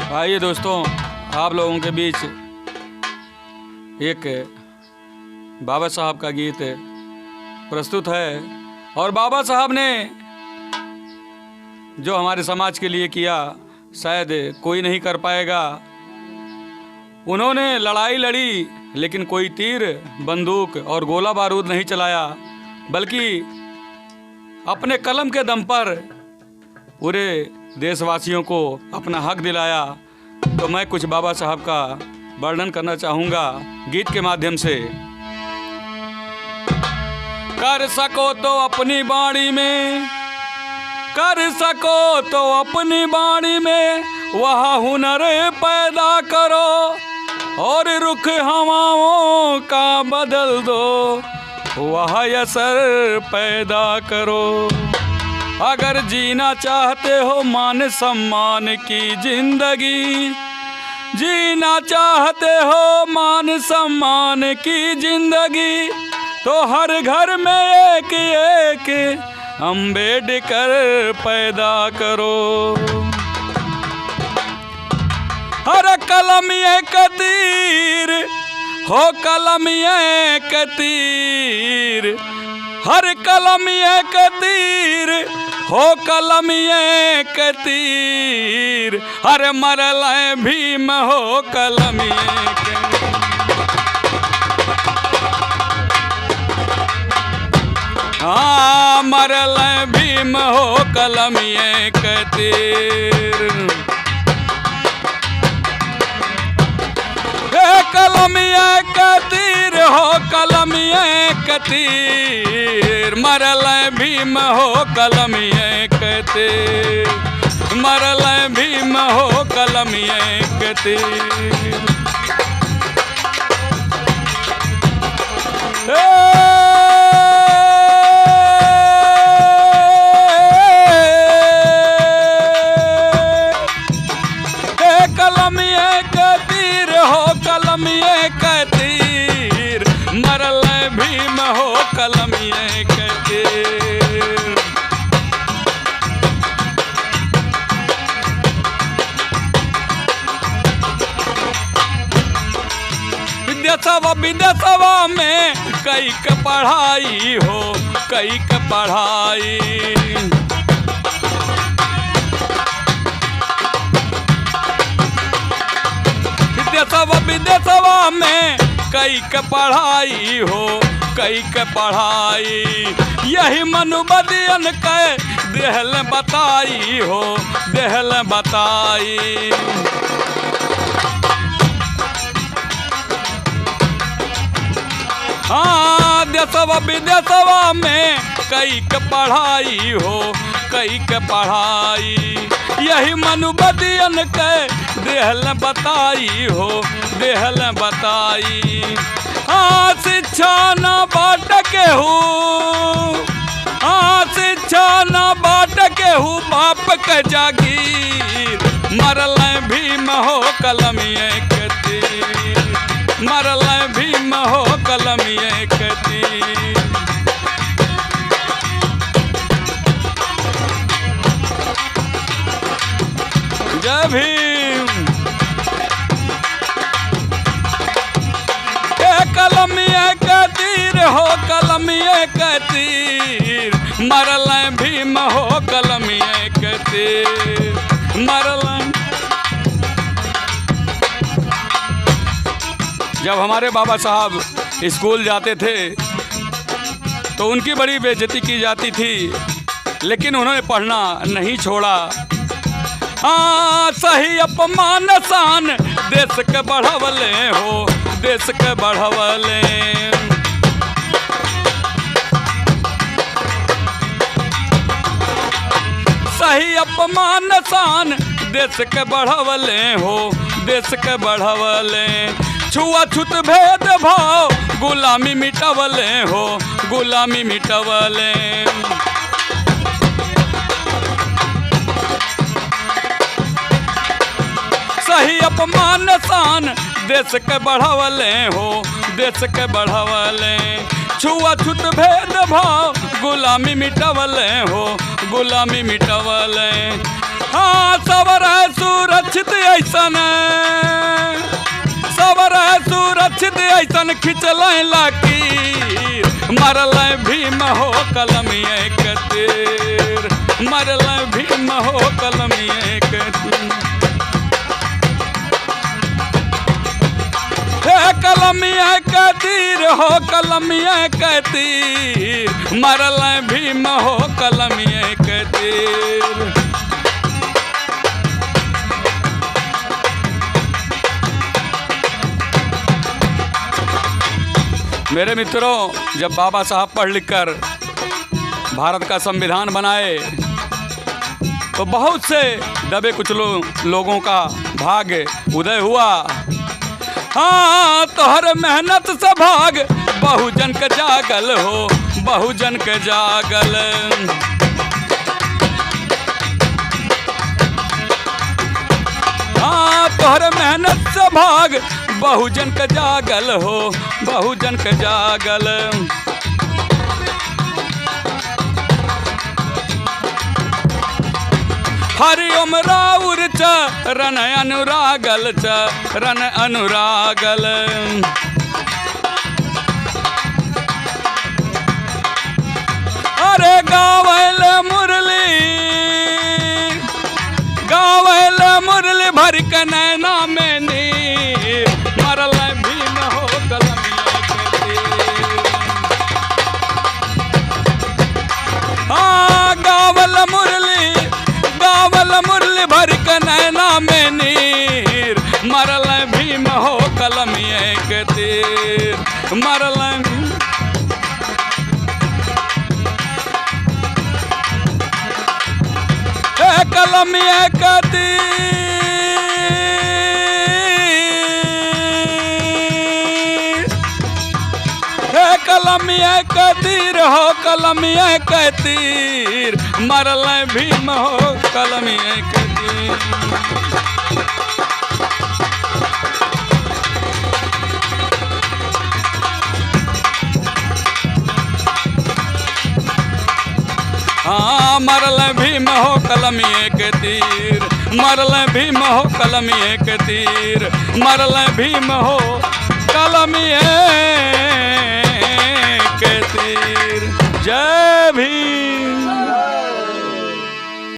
आइए दोस्तों, आप लोगों के बीच एक बाबा साहब का गीत प्रस्तुत है। और बाबा साहब ने जो हमारे समाज के लिए किया शायद कोई नहीं कर पाएगा। उन्होंने लड़ाई लड़ी लेकिन कोई तीर बंदूक और गोला बारूद नहीं चलाया, बल्कि अपने कलम के दम पर पूरे देशवासियों को अपना हक दिलाया। तो मैं कुछ बाबा साहब का वर्णन करना चाहूँगा गीत के माध्यम से। कर सको तो अपनी बाणी में, कर सको तो अपनी बाणी में वह हुनर पैदा करो और रुख हवाओं का बदल दो, वह असर पैदा करो। अगर जीना चाहते हो मान सम्मान की जिंदगी, जीना चाहते हो मान सम्मान की जिंदगी, तो हर घर में एक एक अम्बेडकर पैदा करो। हर कलम एक तीर हो, कलम एक तीर, हर कलम एक तीर हो, कलम एक तीर, हर मरल भीम हो कलम एक। हाँ, मरल भीम हो कलम एक तीर। कलम एक तीर हो, कलम एक तीर, मरल भीम हो कलम एक तीर, मरल भीम हो कलम एक तीर। कलम एक तीर हो, कलम एक तीर, मरल भीम हो कलम एक तीर। विदेशवा विदेशवा में कई के पढ़ाई हो, कई के पढ़ाई। विदेशवा विदेशवा में कई के पढ़ाई हो, कई के पढ़ाई। यही मनुबदियन के देहल बताई हो, देहल बताई। हाँ, देशवा विदेशवा में कई के पढ़ाई हो, कई के पढ़ाई। यही मनुबदियन के देहल बताई हो, देहल बताई। हाँ, शिक्षा न बाट केहू, हाँ, शिक्षा न बाट केहू बाप के जागीर, मरल भीम हो कलम एक तीर, मरल भीम हो कलम एक तीर। जय भीम। कलम एक तीर हो, कलम एक तीर, मरल भीम हो कलम एक तीर, मरल। जब हमारे बाबा साहब स्कूल जाते थे तो उनकी बड़ी बेइज्जती की जाती थी, लेकिन उन्होंने पढ़ना नहीं छोड़ा। हाँ, सही अपमान शान देश के बढ़वले हो, देश के बढ़वले। सही अपमान शान देश के बढ़वले हो, देश के बढ़वले। छुआछूत भेदभाव गुलामी मिटवले हो, गुलामी मिटवले। सही अपमान शान देश के बढ़वले हो, देश के बढ़वले। छुआछूत भेदभाव गुलामी मिटवले हो, गुलामी मिटवले। हाँ, सबर सुरक्षित ऐसन सबर सुरक्षित ऐसन खिंचल लकीर मरल भीम हो कलमिए के तीर मरल भीम हो कलमिए के तीर कलमिया के तीर हो कलमिया के तीर मरल भीम हो कलमिया के तीर मेरे मित्रों, जब बाबा साहब पढ़ लिख कर भारत का संविधान बनाए तो बहुत से दबे कुछ लोगों का भाग्य उदय हुआ। हाँ, तोहर मेहनत से भाग बहुजन के जागल हो बहुजन के जागल। हाँ, तोहर मेहनत से भाग बहुजन के जागल हो बहुजन के जागल। हरिओम राउर चरण अनुरागल चरण अनुरागल। अरे गावल मुरली भर के नैना में नीर मरल भीम हो कलमिया के तीर। हाँ, गावल मुरली भर के नैना में नीर मरल भीम हो कलमिया के तीर मरल कलमिया के तीर कलमिया के तीर हो कलमिया के तीर मरल भीम हो कलमिया के तीर। हाँ, मरल भीम हो कलमिए के तीर मरल भीम हो कलमिए के तीर मरल भीम हो कलमिए के तीर। जय भीम।